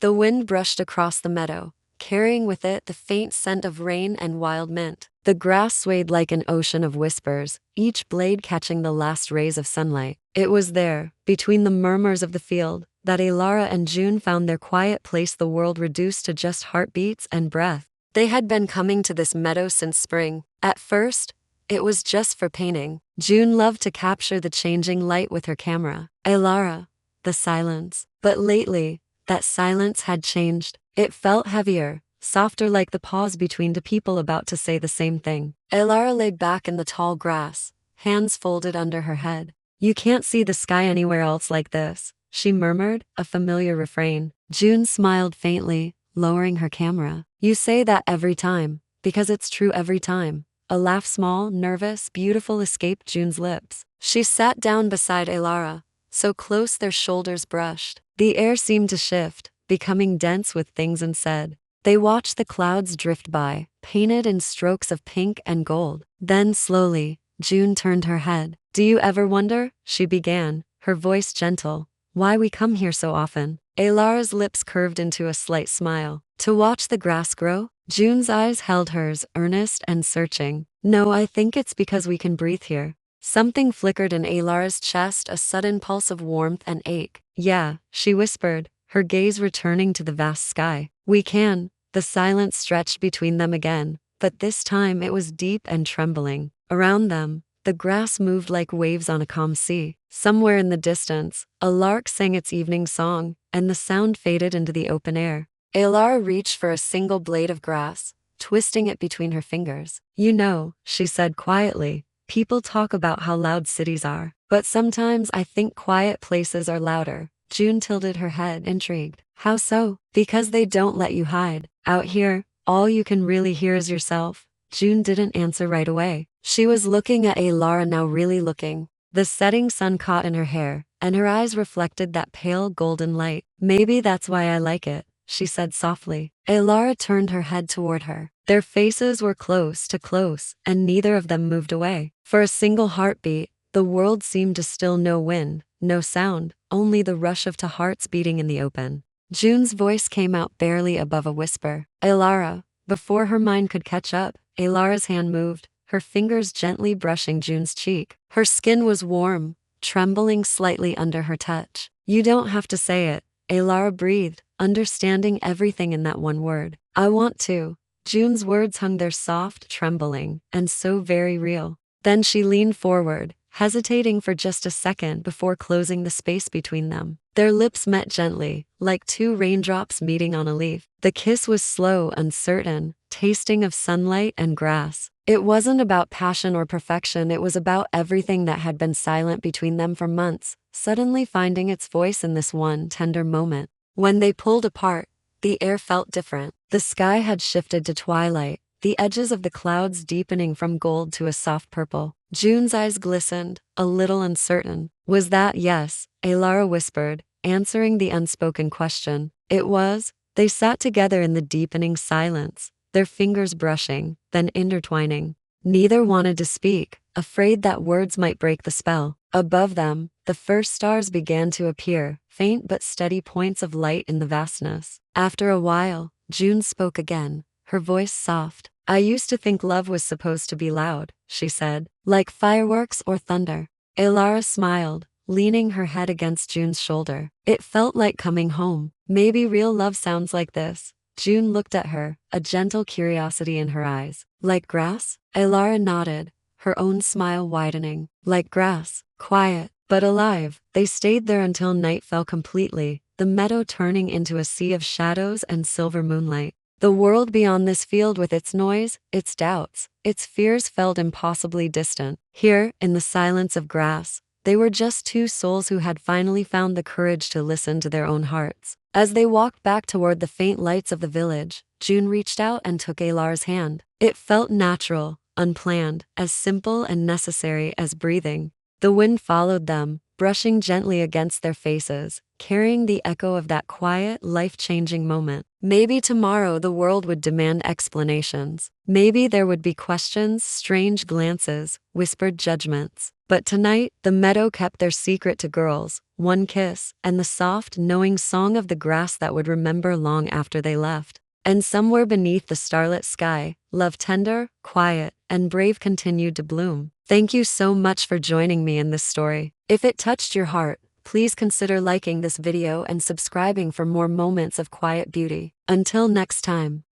The wind brushed across the meadow, carrying with it the faint scent of rain and wild mint. The grass swayed like an ocean of whispers, each blade catching the last rays of sunlight. It was there, between the murmurs of the field, that Elara and June found their quiet place, the world reduced to just heartbeats and breath. They had been coming to this meadow since spring. At first, it was just for painting. June loved to capture the changing light with her camera. Elara, the silence. But lately, that silence had changed. It felt heavier, softer, like the pause between two people about to say the same thing. Elara lay back in the tall grass, hands folded under her head. "You can't see the sky anywhere else like this," she murmured, a familiar refrain. June smiled faintly, lowering her camera. "You say that every time, because it's true every time." A laugh, small, nervous, beautiful, escaped June's lips. She sat down beside Elara, so close their shoulders brushed. The air seemed to shift, becoming dense with things unsaid. They watched the clouds drift by, painted in strokes of pink and gold. Then slowly, June turned her head. "Do you ever wonder," she began, her voice gentle, "why we come here so often?" Elara's lips curved into a slight smile. "To watch the grass grow?" June's eyes held hers, earnest and searching. "No, I think it's because we can breathe here." Something flickered in Elara's chest, a sudden pulse of warmth and ache. "Yeah," she whispered, her gaze returning to the vast sky. "We can." The silence stretched between them again, but this time it was deep and trembling. Around them, the grass moved like waves on a calm sea. Somewhere in the distance, a lark sang its evening song, and the sound faded into the open air. Elara reached for a single blade of grass, twisting it between her fingers. "You know," she said quietly, "people talk about how loud cities are, but sometimes I think quiet places are louder." June tilted her head, intrigued. "How so?" "Because they don't let you hide. Out here, all you can really hear is yourself." June didn't answer right away. She was looking at Elara now, really looking. The setting sun caught in her hair, and her eyes reflected that pale golden light. "Maybe that's why I like it," she said softly. Elara turned her head toward her. Their faces were close to close, and neither of them moved away. For a single heartbeat, the world seemed to still. No wind, no sound, only the rush of two hearts beating in the open. June's voice came out barely above a whisper. "Elara." Before her mind could catch up, Elara's hand moved, her fingers gently brushing June's cheek. Her skin was warm, trembling slightly under her touch. "You don't have to say it," Elara breathed, understanding everything in that one word. "I want to." June's words hung there, soft, trembling, and so very real. Then she leaned forward, hesitating for just a second before closing the space between them. Their lips met gently, like two raindrops meeting on a leaf. The kiss was slow, uncertain, tasting of sunlight and grass. It wasn't about passion or perfection, it was about everything that had been silent between them for months, suddenly finding its voice in this one tender moment. When they pulled apart, the air felt different. The sky had shifted to twilight, the edges of the clouds deepening from gold to a soft purple. June's eyes glistened, a little uncertain. "Was that?" "Yes," Elara whispered, answering the unspoken question. "It was." They sat together in the deepening silence, their fingers brushing, then intertwining. Neither wanted to speak, afraid that words might break the spell. Above them, the first stars began to appear, faint but steady points of light in the vastness. After a while, June spoke again, her voice soft. "I used to think love was supposed to be loud," she said, "like fireworks or thunder." Elara smiled, leaning her head against June's shoulder. "It felt like coming home. Maybe real love sounds like this." June looked at her, a gentle curiosity in her eyes. "Like grass?" Elara nodded, her own smile widening. "Like grass, quiet, but alive." They stayed there until night fell completely, the meadow turning into a sea of shadows and silver moonlight. The world beyond this field, with its noise, its doubts, its fears, felt impossibly distant. Here, in the silence of grass, they were just two souls who had finally found the courage to listen to their own hearts. As they walked back toward the faint lights of the village, June reached out and took Elara's hand. It felt natural, unplanned, as simple and necessary as breathing. The wind followed them, brushing gently against their faces, carrying the echo of that quiet, life-changing moment. Maybe tomorrow the world would demand explanations. Maybe there would be questions, strange glances, whispered judgments. But tonight, the meadow kept their secret to girls, one kiss, and the soft, knowing song of the grass that would remember long after they left. And somewhere beneath the starlit sky, love tender, quiet, and brave continued to bloom. Thank you so much for joining me in this story. If it touched your heart, please consider liking this video and subscribing for more moments of quiet beauty. Until next time.